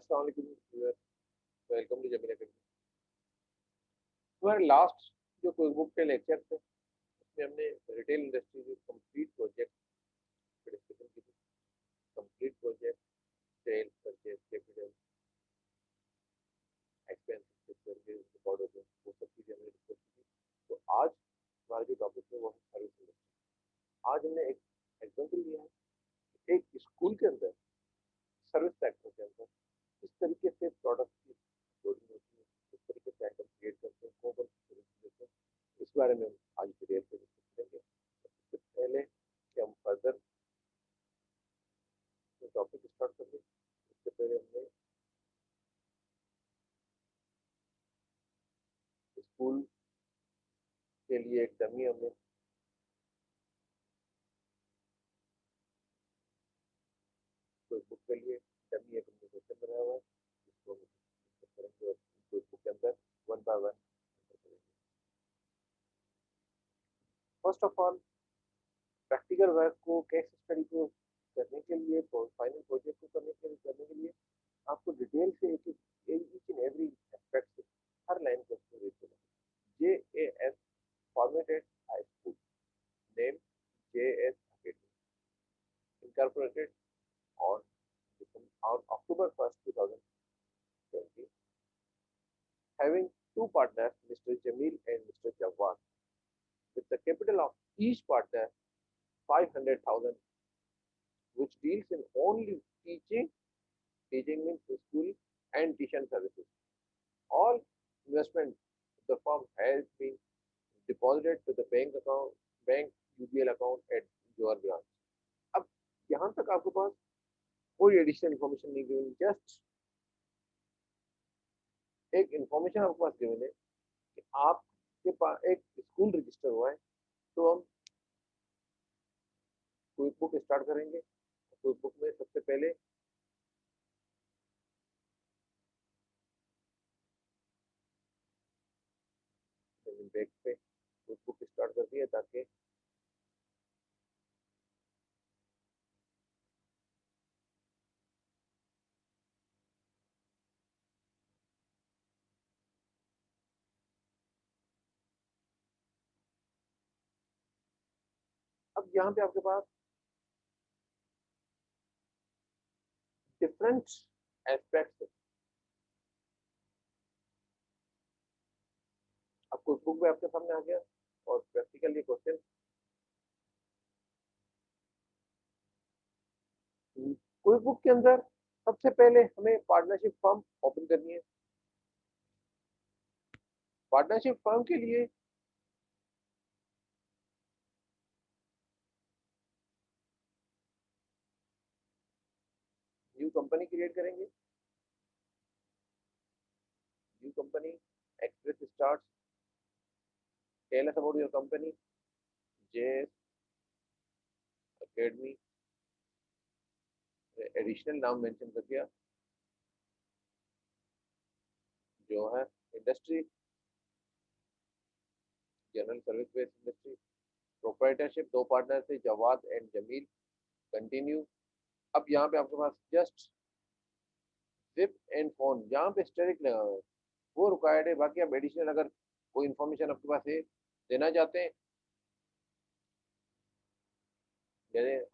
अस्सलाम वालेकुम viewer, welcome to Jameel Academy. हमारे लास्ट जो कोई बुक के लेक्चर थे उसमें हमने रिटेल इंडस्ट्री के कंप्लीट प्रोजेक्ट की डिस्कशन की थी। Complete project, sale, purchase, capital, expenses, record होते हैं, वो सब चीज़ें हमने डिस्कस की थी। तो आज हमारा जो टॉपिक है वो है सर्विस इंडस्ट्री। आज हमने एक एग्जाम्पल लिया है, एक स्कूल के अंदर सर्विस सेक्टर के अंदर किस तरीके से प्रोडक्ट की लोडिंग होती है, किस तरीके से आइटम क्रिएट करते हैं, कौन कौन सी सर्विस देते हैं, इस बारे में हम आज डिटेल से डिस्कस करेंगे। सबसे पहले कि हम फर्दर टॉपिक स्टार्ट करेंगे, उससे पहले हमने स्कूल के लिए एक डमी हमने कोई बुक के लिए डमी एक हमने क्वेश्चन बनाया हुआ है जिसको हम डिस्कस करेंगे और कोई बुक के अंदर वन बाय वन करेंगे। First of all, practical work को, केस स्टडी को करने के लिए, फाइनल प्रोजेक्ट को करने के लिए आपको डिटेल से एक ईच एंड एवरी एस्पेक्ट से हर लाइन को उसको रीड करना है। JAS formatted high school, name JS Academy, incorporated on October 1st, 2020, having two partners, Mr. Jamil and Mr. Jawad, with the capital of each partner 500,000, which deals in only teaching means school and tuition services. All investment the firm has been deposited to the bank UBL account at your branch. अब यहाँ तक आपके पास कोई additional information नहीं given, just एक information आपके पास given है कि आपके पास एक स्कूल रजिस्टर हुआ है। तो हम कोई बुक स्टार्ट करेंगे। कोई बुक में सबसे पहले बैक पे कोई बुक स्टार्ट कर दिया ताकि अब यहाँ पे आपके पास डिफरेंट एस्पेक्ट्स। अब कोई बुक में आपके सामने आ गया और प्रैक्टिकली क्वेश्चन, कोई बुक के अंदर सबसे पहले हमें पार्टनरशिप फॉर्म ओपन करनी है। पार्टनरशिप फर्म के लिए न्यू कंपनी क्रिएट करेंगे। New company, express start, tell us about your company, JS Academy, additional नाम मेंशन कर दिया जो है industry, general service based industry, proprietorship दो पार्टनर थे, जवाद एंड जमील, कंटिन्यू। अब यहाँ पे आपके पास जस्ट जिप एंड फोन जहाँ पे स्टेरिक लगा हुआ है वो रिक्वायर्ड है। बाकी आप एडिशनल अगर कोई इन्फॉर्मेशन आपके पास है देना चाहते हैं,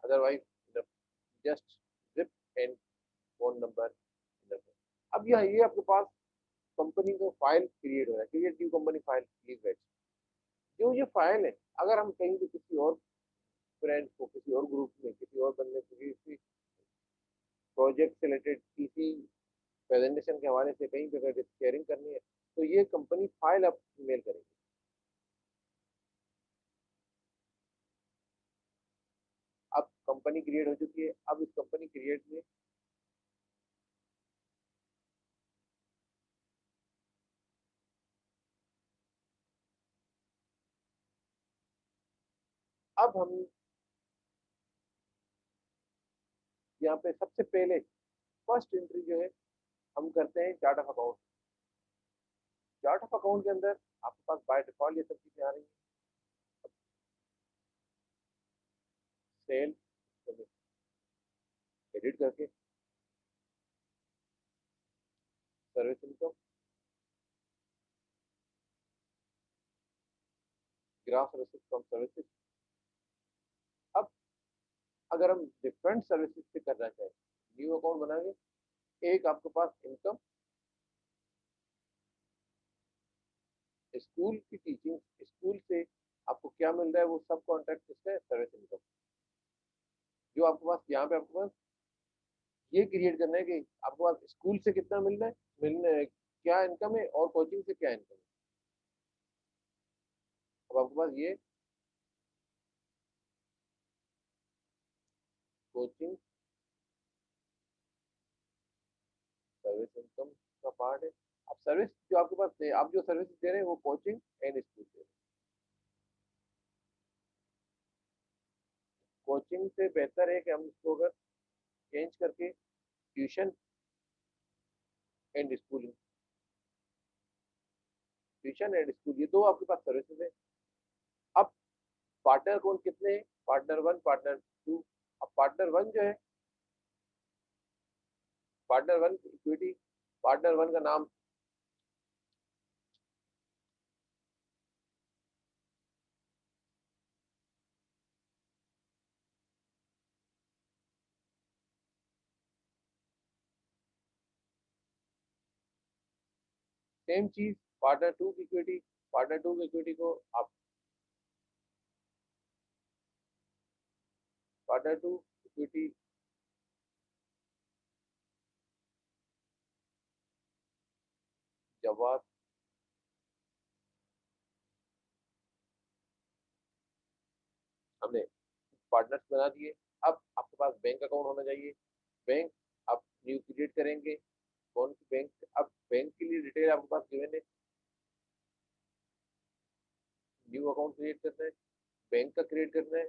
otherwise just zip and phone number. अब ये आपके पास कंपनी का फाइल क्रिएट हो रहा है, create new company file, please wait. जो ये फाइल है, अगर हम कहीं भी किसी और फ्रेंड को, किसी और ग्रुप में, किसी और बंदे को, किसी प्रोजेक्ट से रिलेटेड, किसी प्रेजेंटेशन के हवाले से कहीं पे अगर शेयरिंग करनी है तो ये कंपनी फाइल आप ईमेल करेंगे। अब कंपनी क्रिएट हो चुकी है। अब इस कंपनी क्रिएट में अब हम यहाँ पे सबसे पहले फर्स्ट एंट्री जो है हम करते हैं chart of account. Chart of account के अंदर आपके पास बाय डिफॉल्ट ये सब चीजें आ रही हैं। सेल एडिट करके service income, grass receipt from services. अब अगर हम डिफरेंट सर्विसेज से करना चाहें, न्यू अकाउंट बनाएंगे, एक आपके पास इनकम, स्कूल की टीचिंग, स्कूल से आपको क्या मिल रहा है वो सब कॉन्ट्रैक्ट किसका है, सर्विस इनकम। जो आपके पास यहाँ पे आपके पास ये क्रिएट करना है कि आपके पास स्कूल से कितना मिल रहा है, क्या इनकम है, और कोचिंग से क्या इनकम है। अब आपके पास ये कोचिंग सर्विस इनकम का पार्ट है। अब सर्विस जो आपके पास है, आप जो सर्विस दे रहे हैं वो कोचिंग एंड स्कूल दे रहे हैं। कोचिंग से बेहतर है कि हम इसको अगर चेंज करके tuition and schooling, tuition and school, ये दो आपके पास सर्विसेज है। अब पार्टनर कौन कितने हैं, पार्टनर वन, पार्टनर टू। अब पार्टनर वन जो है, पार्टनर वन की इक्विटी, पार्टनर वन का नाम सेम चीज, पार्टनर टू की इक्विटी, पार्टनर टू की इक्विटी को आप पार्टनर टू इक्विटी जवाब, हमने पार्टनर्स बना दिए। अब आपके पास बैंक अकाउंट होना चाहिए, बैंक आप न्यू क्रिएट करेंगे, कौन सी बैंक। अब बैंक के लिए डिटेल आपके पास गिवन है, न्यू अकाउंट क्रिएट करना है, बैंक का क्रिएट करना है।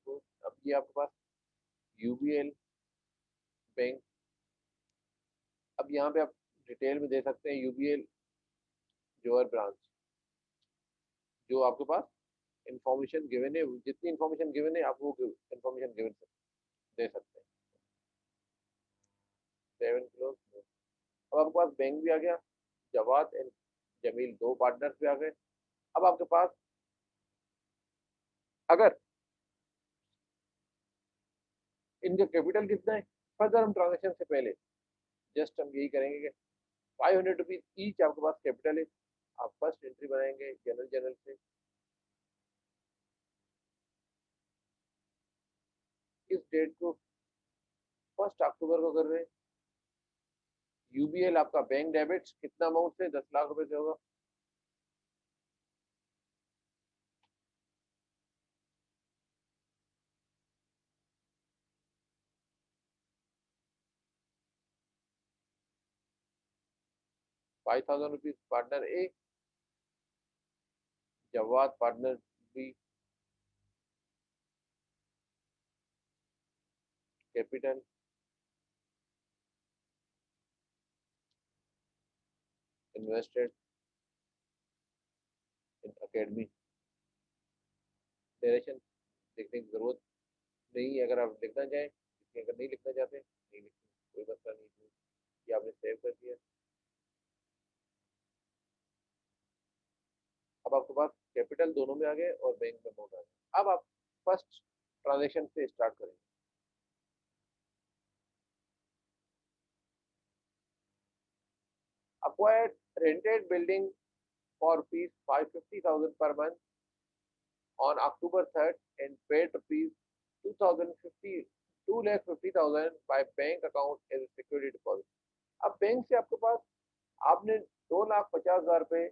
तो अब ये आपके पास यूबीएल बैंक, अब यहाँ पे आप डिटेल में दे सकते हैं यूबीएल जोर ब्रांच, जो आपके पास इंफॉर्मेशन गिवन है, जितनी इंफॉर्मेशन गिवन है आप वो इंफॉर्मेशन गिवन दे सकते हैं। 7 किलो। अब आपके पास बैंक भी आ गया, जवाद एंड जमील दो पार्टनर्स भी आ गए। अब आपके पास अगर इनका कैपिटल कितना है, फर्दर हम ट्रांजेक्शन से पहले जस्ट हम यही करेंगे कि 500 रुपीज ईच आपके पास कैपिटल है। आप फर्स्ट एंट्री बनाएंगे जनरल जनरल से, इस डेट को 1 अक्टूबर को कर रहे हैं। यूबीएल आपका बैंक डेबिट कितना अमाउंट से, 10 लाख रुपए से होगा। ₹5,000 partner A, Jawad partner B, capital invested in academy. Direction लिखने की जरूरत नहीं है, अगर आप लिखना चाहें, अगर नहीं लिखना चाहते नहीं लिखना, कोई मसला नहीं। ये आपने सेव कर दिया। अब आपके पास कैपिटल दोनों में आ गए और बैंक में अमाउंट आ गया। अब आप फर्स्ट ट्रांजेक्शन से स्टार्ट करेंगे। acquired rented building for rupees 550,000 per month on October 3rd and paid rupees 2,050 2,50,000 by bank account as a security deposit। अब बैंक से आपके पास आपने 2,50,000 रुपए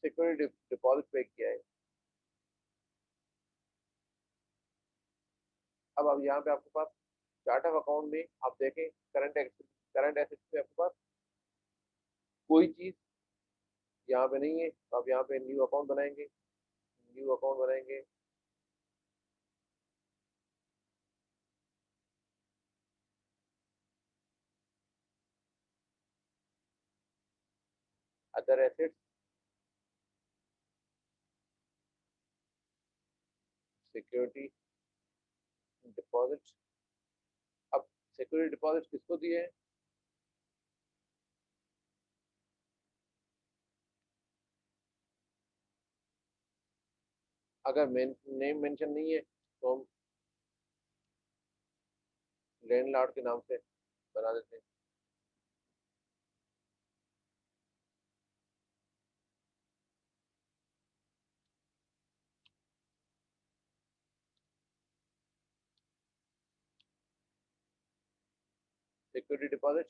सिक्योरिटी डिपॉजिट पे किया है। अब यहाँ पे आपके पास चार्ट ऑफ अकाउंट में आप देखें, करंट एसेट्स में आपके पास कोई चीज यहाँ पे नहीं है, तो आप यहाँ पे न्यू अकाउंट बनाएंगे, न्यू अकाउंट बनाएंगे। Other assets, security deposit. अब सिक्योरिटी डिपॉजिट किसको दिए हैं, अगर नेम मेंशन नहीं है तो हम लैंडलॉर्ड के नाम से बना देते हैं। Security deposit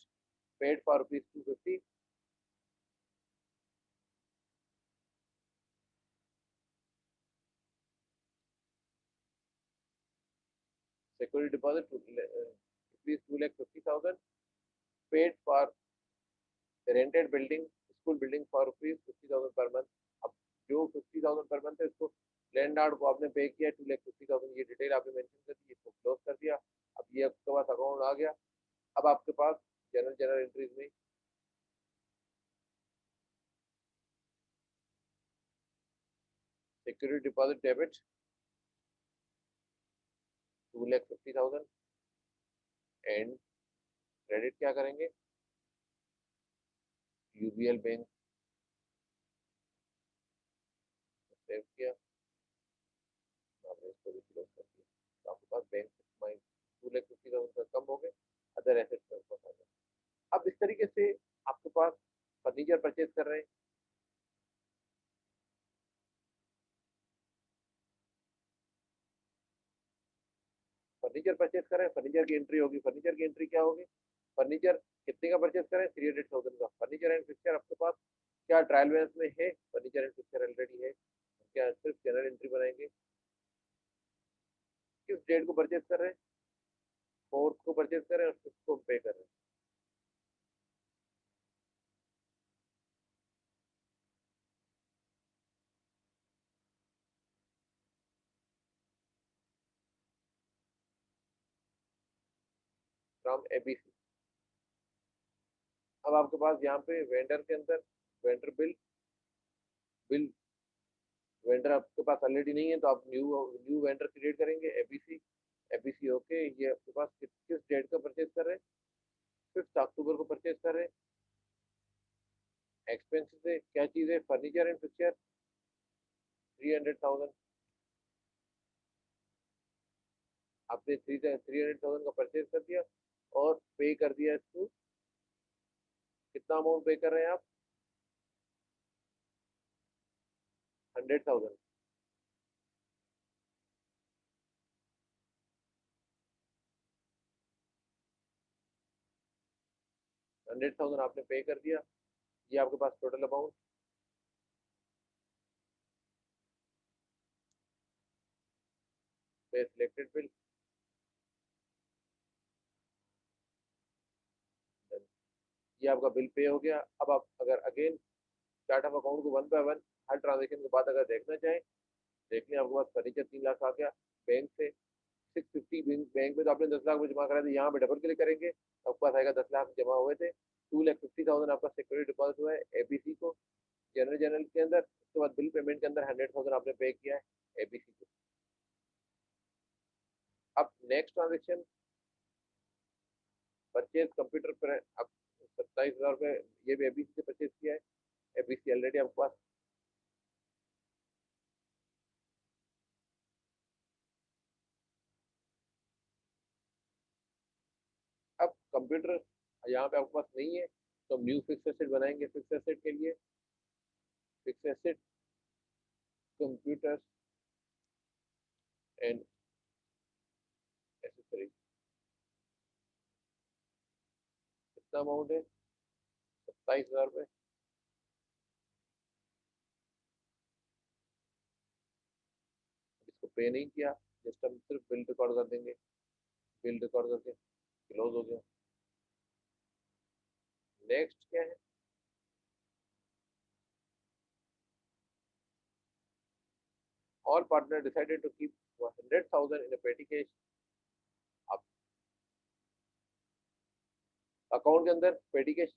paid for ₹250। Security deposit ₹2,50,000 paid for rented building school building for ₹50,000 per month. अब जो 50,000 पर मंथ है उसको लैंडलॉर्ड को आपने पे किया 2,50,000, ये डिटेल आपने मेंशन कर दी, इसको क्लोज कर दिया। अब ये आपके पास अकाउंट आ गया। अब आपके पास जनरल एंट्रीज में security deposit debit 2,50,000 and credit क्या करेंगे, यूबीएल बैंक सेव किया, आपने इसको भी क्लोज कर दिया। तो आपके पास बैंक माइंड 2,50,000 का कम हो गए, अदर एसेट्स में ऊपर आ गए। अब इस तरीके से आपके पास फर्नीचर परचेज कर रहे हैं। फर्नीचर परचेज करें, फर्नीचर की एंट्री होगी। फर्नीचर की एंट्री क्या होगी, फर्नीचर कितने का परचेज करें, 300,000 का। फर्नीचर एंड फिक्सचर आपके पास क्या ट्रायल बैलेंस में है, फर्नीचर एंड फिक्सचर ऑलरेडी है, क्या सिर्फ जनरल एंट्री बनाएंगे। किस डेट को परचेज कर रहे हैं, 4th को परचेज कर रहे हैं और 5th को पे कर रहे हैं। From ABC. अब आपके पास यहाँ पे वेंडर के अंदर वेंडर बिल वेंडर आपके पास ऑलरेडी नहीं है तो आप न्यू न्यू वेंडर क्रिएट करेंगे, एबीसी। एबीसी ओके, ये आपके पास किस डेट का परचेज कर रहे हैं, 5 अक्टूबर को परचेज कर रहे हैं। एक्सपेंसेस है क्या चीज़ है, फर्नीचर एंड फिक्सचर 300,000। आपने 300,000 का परचेज कर दिया और पे कर दिया इसको। कितना अमाउंट पे कर रहे हैं आप, 100,000। 100,000 आपने पे कर दिया, ये आपके पास टोटल अमाउंट। पे सिलेक्टेड बिल, ये आपका बिल पे हो गया। अब आप अगर अगेन चार्ट ऑफ अकाउंट को one by one her transaction के बाद अगर देखना चाहें, देख लें आपके पास फर्नीचर 3 लाख आ गया बैंक से। 650 बैंक में तो आपने 10 लाख में जमा करा थे, यहाँ पे डबल क्लिक करेंगे तो आपके पास आएगा 10 लाख जमा हुए थे। 2,50,000 आपका सिक्योरिटी डिपॉजिट हुआ है एबीसी को जनरल के अंदर। उसके बाद बिल पेमेंट के अंदर 100,000 आपने पे किया है एबीसी को। अब नेक्स्ट ट्रांजेक्शन परचेज कंप्यूटर पर अब 27,000 रुपये ये भी एबीसी से परचेज किया है, एबीसी ऑलरेडी आपके पास। अब कंप्यूटर यहाँ पे आपके पास नहीं है तो हम न्यू फिक्स एसेट बनाएंगे। फिक्स एसेट के लिए fix asset computer and accessories, कितना अमाउंट है, 27,000 रुपये। इसको पे नहीं किया, जस्ट हम सिर्फ बिल रिकॉर्ड कर देंगे। बिल रिकॉर्ड करके क्लोज हो गया। नेक्स्ट क्या है, all partner decided to keep 100,000 in petty cash. अब अकाउंट के अंदर पेटी कैश,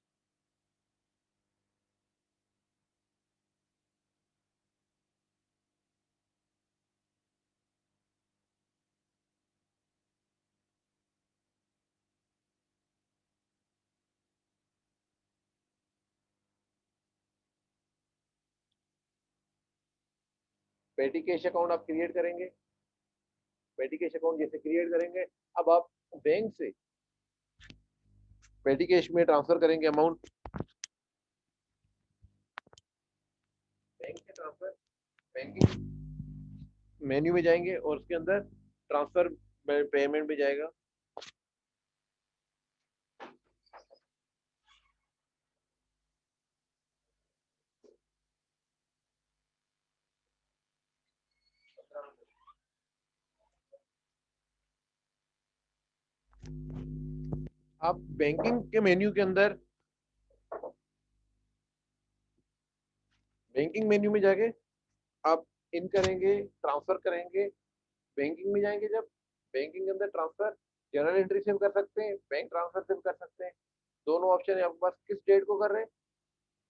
पेटी कैश अकाउंट आप क्रिएट करेंगे, पेटी कैश अकाउंट जैसे क्रिएट करेंगे, अब आप बैंक से पेटी कैश में ट्रांसफर करेंगे अमाउंट, बैंक से ट्रांसफर, बैंकिंग मेन्यू में जाएंगे और उसके अंदर ट्रांसफर पेमेंट में जाएगा। आप बैंकिंग के मेन्यू के अंदर, बैंकिंग मेन्यू में जाके आप इन करेंगे, ट्रांसफर करेंगे, बैंकिंग में जाएंगे जब, बैंकिंग के अंदर ट्रांसफर जनरल एंट्री से भी कर सकते हैं, बैंक ट्रांसफर से भी कर सकते हैं, दोनों ऑप्शन है आपके पास। किस डेट को कर रहे हैं?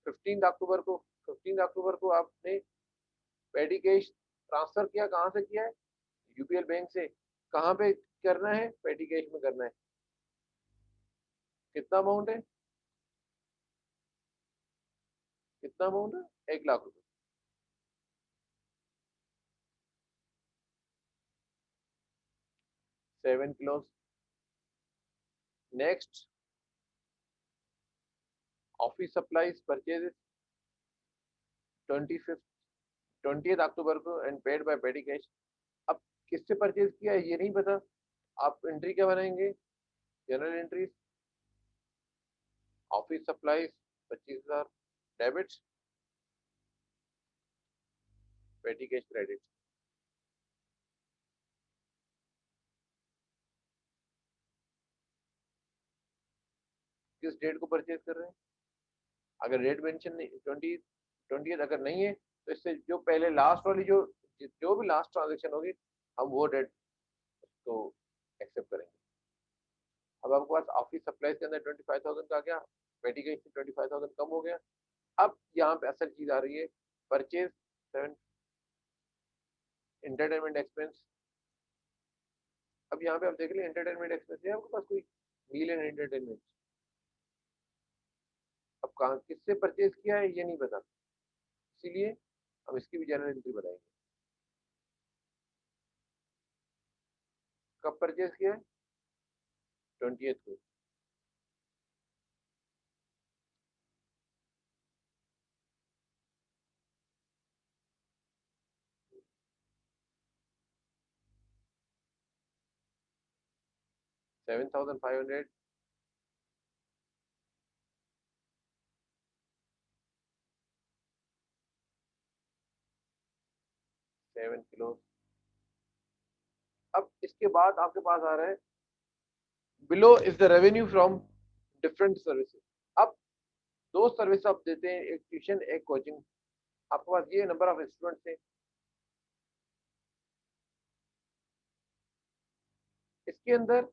15 अक्टूबर को। 15 अक्टूबर को आपने पेडी कैश ट्रांसफर किया, कहाँ से किया है? यूपीएल बैंक से। कहाँ पे करना है? पेडी कैश में करना है। कितना अमाउंट है? कितना अमाउंट है? 1 लाख रुपए। 7 kilo. Next, office supplies purchase 20 अक्टूबर को and paid by pedi cash. अब किससे परचेज किया है ये नहीं पता, आप एंट्री क्या बनाएंगे? General entries, office supplies 25,000 debit, पेटी कैश क्रेडिट। किस डेट को परचेज कर रहे हैं? अगर डेट मेंशन नहीं, 20 अगर नहीं है तो इससे जो पहले लास्ट वाली जो भी लास्ट ट्रांजेक्शन होगी हम वो डेट को एक्सेप्ट करेंगे। अब आपके पास ऑफिस सप्लाईज के अंदर 25,000 का आ गया, पेटी कैश से 25,000 कम हो गया। अब यहाँ पे असल चीज आ रही है, परचेज 7, एंटरटेनमेंट एक्सपेंस। अब यहाँ पे आप देख लें एंटरटेनमेंट एक्सपेंस है आपके पास कोई? Meal and entertainment. अब कहाँ किससे परचेज किया है ये नहीं पता, इसीलिए हम इसकी भी जनरल एंट्री बनाएंगे। कब परचेज किया है? 20th को। 7,500, 7 किलो। अब इसके बाद आपके पास आ रहा है below is the revenue from different services. अब दो सर्विस आप देते हैं, एक ट्यूशन एक कोचिंग, आपके पास ये नंबर ऑफ स्टूडेंट्स है। इसके अंदर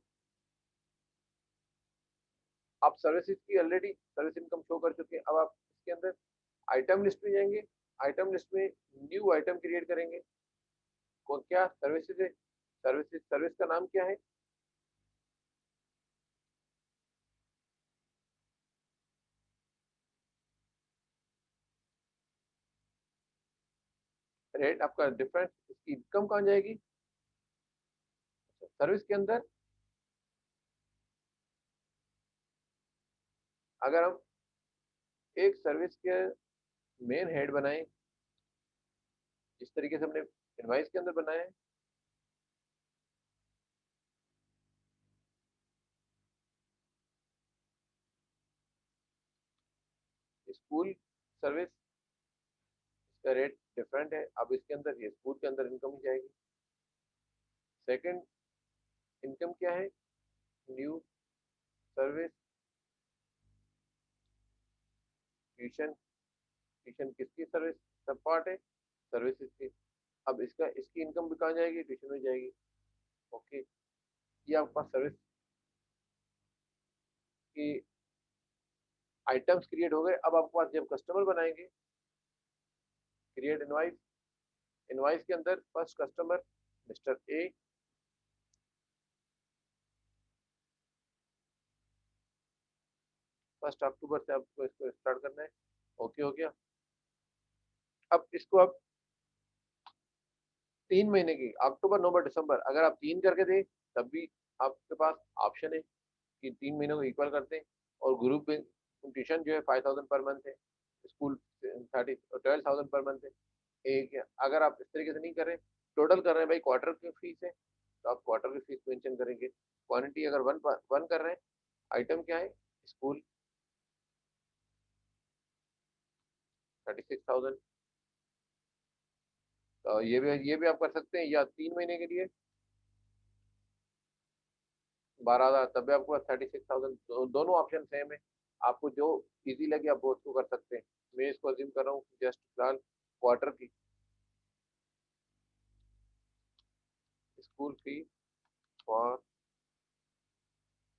आप सर्विसेज की ऑलरेडी सर्विस इनकम शो कर चुके हैं। अब आप इसके अंदर आइटम लिस्ट में जाएंगे, आइटम लिस्ट में न्यू आइटम क्रिएट करेंगे। कौन क्या सर्विसेज है? सर्विसेज, सर्विस का नाम क्या है? रेट आपका डिफरेंस, इसकी इनकम कहाँ जाएगी? सर्विस के अंदर अगर हम एक सर्विस के मेन हेड बनाए जिस तरीके से हमने इनवाइस के अंदर बनाया है, स्कूल सर्विस, इसका रेट डिफरेंट है। अब इसके अंदर ये स्कूल के अंदर इनकम ही जाएगी। सेकंड इनकम क्या है? न्यू सर्विस, ट्यूशन, ट्यूशन किसकी सर्विस सब पार्ट है? सर्विसेज की। अब इसका इसकी इनकम भी कहाँ जाएगी? ट्यूशन में जाएगी। ओके, ये आपके पास सर्विस की आइटम्स क्रिएट हो गए। अब आपके पास जब कस्टमर बनाएंगे, क्रिएट इनवाइस, इनवाइस के अंदर फर्स्ट कस्टमर मिस्टर ए, 1 अक्टूबर से आपको इसको स्टार्ट करना है। ओके हो गया। अब इसको आप 3 महीने की, अक्टूबर, नवंबर, दिसंबर, अगर आप 3 करके दें तब भी आपके पास ऑप्शन है कि 3 महीनों को इक्वल करते हैं। और ग्रुप में ट्यूशन जो है 5000 पर मंथ है, स्कूल 12,000 पर मंथ है। एक अगर आप इस तरीके से नहीं कर रहे, टोटल कर रहे हैं भाई, क्वार्टर की फीस है तो आप क्वार्टर की फीस मेंशन करेंगे। क्वांटिटी अगर वन वन कर रहे हैं, आइटम क्या है, स्कूल 36,000, तो ये भी आप कर सकते हैं, या 3 महीने के लिए 12,000, तब भी आपको 36,000। दोनों ऑप्शन सेम है, आपको जो इजी लगे आप वो उसको कर सकते हैं। मैं इसको अज्यूम कर रहा हूँ जस्ट फिलहाल क्वार्टर की स्कूल फी फॉर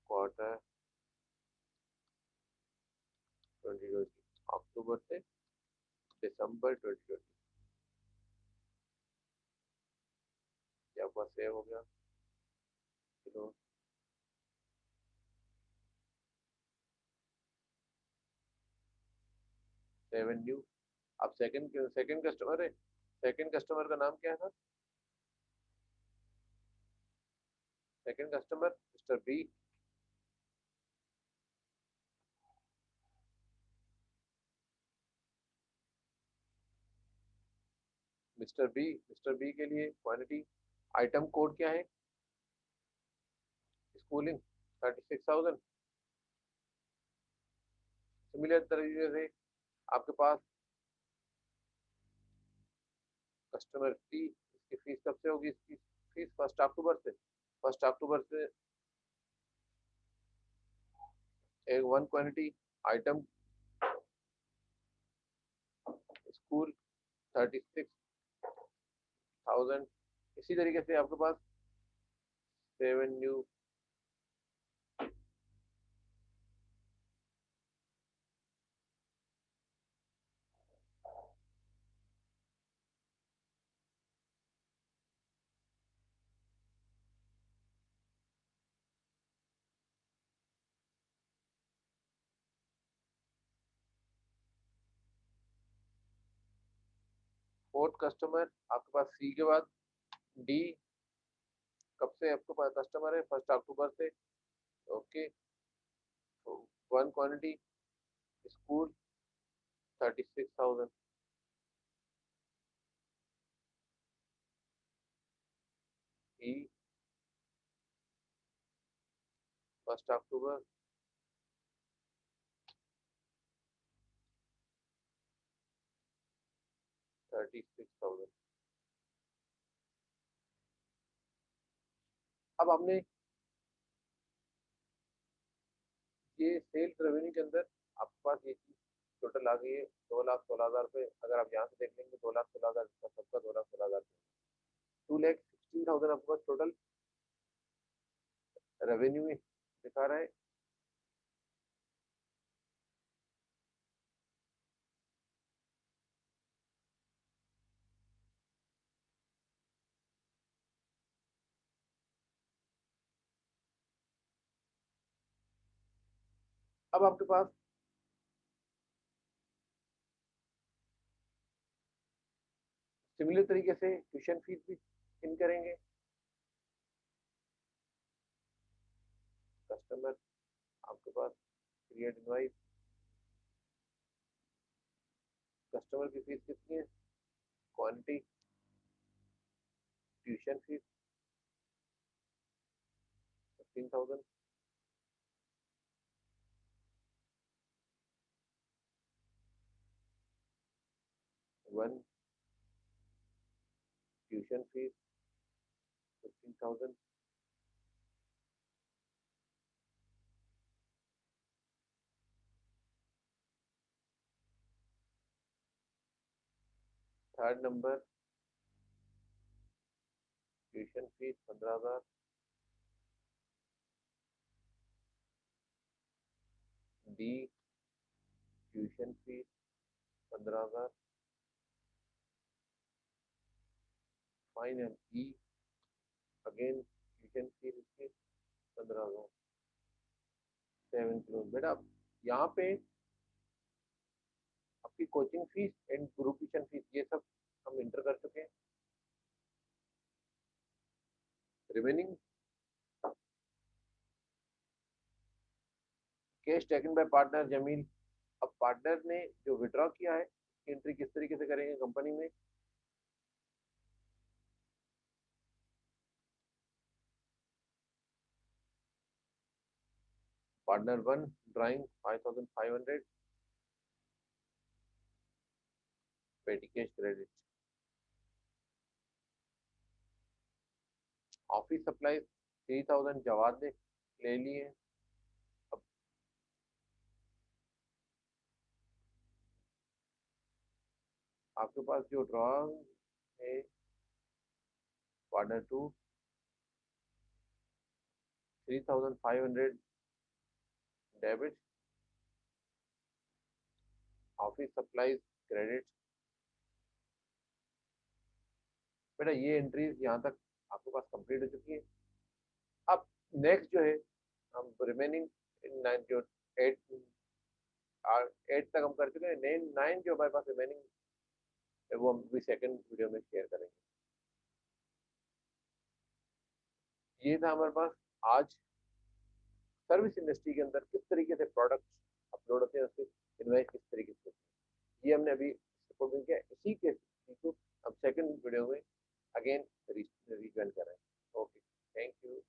क्वार्टर 2020, अक्टूबर से दिसंबर 2020। क्या आपका सेव हो गया? चलो, सेवन न्यू। आप सेकंड कस्टमर है, सेकंड कस्टमर का नाम क्या है? Second customer mister B. Mister B के लिए क्वांटिटी, आइटम कोड क्या है, स्कूलिंग 36,000। सिमिलर तरीके से आपके पास कस्टमर सी, इसकी फीस कब से होगी, इसकी फीस 1 अक्टूबर से। 1 अक्टूबर से एक वन क्वांटिटी, आइटम स्कूल 36,000। इसी तरीके से आपके पास सेवन न्यू, फोर्थ कस्टमर आपके पास सी के बाद डी, कब से आपके पास कस्टमर है, 1 अक्टूबर से। Okay, one quantity school 36,000। ई 1 अक्टूबर 36,000। अब हमने ये सेल्स रेवेन्यू के अंदर आपके पास ये चीज टोटल आ गई है 2,16,000 रुपये। अगर आप यहाँ से देख लेंगे 2,16,000 सबका 2,16,000, 2,16,000 आपके पास टोटल रेवेन्यू में दिखा रहा है। अब आपके पास सिमिलर तरीके से ट्यूशन फीस भी इन करेंगे। कस्टमर आपके पास क्रिएट इनवाइस, कस्टमर की फीस कितनी है, quantity tuition fees 15,000, one tuition fees 15,000। Third number tuition fees 15,000। D tuition fees 15,000। Final E again tuition fees इसकी 15,000। 7 crore। बेटा यहाँ पे आपकी coaching fees and group tuition fees ये सब हम इंटर कर चुके हैं। Remaining cash taken by partner Jamil. अब पार्टनर ने जो विड्रॉ किया है एंट्री किस तरीके से करेंगे कंपनी में। Partner one drawing 5500 petty cash credit. Office supply 3000 Jawad ने ले लिए। अब आपके पास जो ड्रॉ है partner two 3500 debit office supplies credit. बेटा ये एंट्रीज यहाँ तक आपके पास कंप्लीट हो चुकी है। अब नेक्स्ट जो है हम रिमेनिंग जो एट एट तक हम कर चुके हैं। नाइन नाइन जो हमारे पास रिमेनिंग है वो हम भी सेकंड वीडियो में शेयर करेंगे। ये था हमारे पास आज सर्विस इंडस्ट्री के अंदर किस तरीके से प्रोडक्ट्स अपलोड होते हैं, उसके इन्वेस्ट किस तरीके से होते हैं। ये हमने अभी सपोर्टिंग किया। इसी के हम सेकंड वीडियो में अगेन रिज्वाइन करें। Okay, thank you.